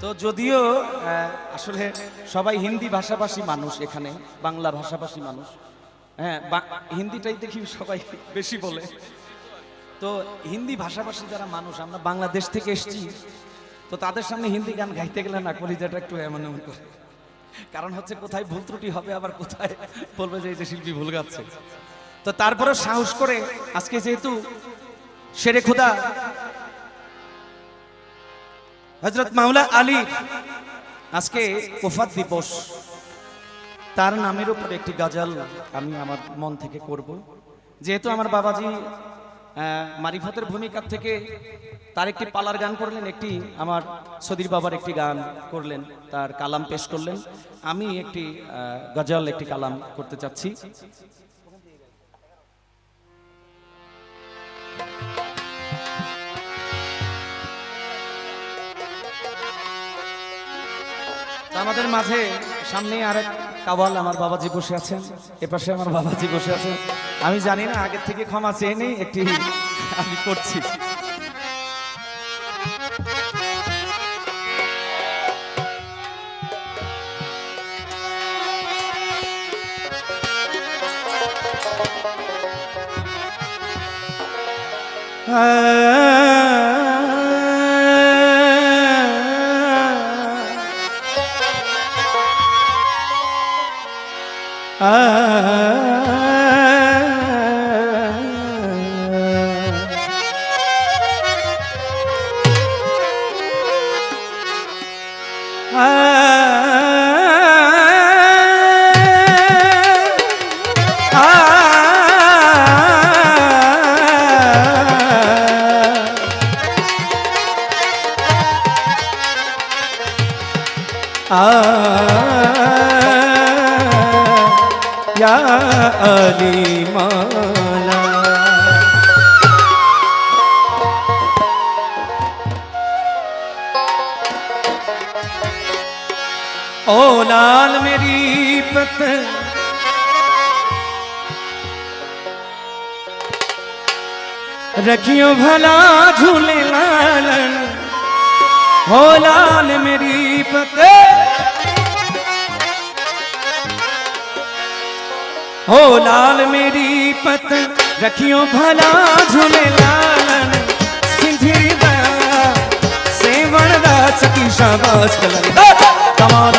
তো যদিও আসলে সবাই হিন্দি ভাষাভাষী মানুষ, এখানে বাংলা ভাষাভাষী মানুষ, হ্যাঁ হিন্দিটাই দেখি সবাই বেশি বলে। তো হিন্দি ভাষাভাষী যারা মানুষ, আমরা বাংলাদেশ থেকে এসেছি, তো তাদের সামনে হিন্দি গান গাইতে গেলে না কলিজাটা একটু এমন এমন করে, কারণ হচ্ছে কোথায় ভুল ত্রুটি হবে, আবার কোথায় বলবে যে এই যে শিল্পী ভুল গাচ্ছে। তো তারপরে সাহস করে আজকে যেহেতু শেরে খোদা হযরত মাওলা আলী আজকে ওফাত দিবস, তার নামের উপর একটি গজল আমি আমার মন থেকে করব। যেহেতু আমার বাবাজি মারিফতের ভূমিকা থেকে তার একটি পালার গান করলেন, একটি আমার সদীর বাবার একটি গান করলেন, তার কালাম পেশ করলেন, আমি একটি গজল একটি কালাম করতে চাচ্ছি। আমাদের মাঝে সামনেই আরেক কাওয়াল আমার বাবাজি বসে আছেন, এপাশে আমার বাবাজি বসে আছেন। আমি জানি না, আগের থেকে ক্ষমা চেয়ে নেই, একটি আমি করছি। या अली मौला ओ लाल मेरी पत रखियो भला झूले लालन, हो लाल मेरी पत हो लाल मेरी पत रखियो भला झूले लालन, सिंधिरी दा सेवण दा चकी शाबाश कलन कमाल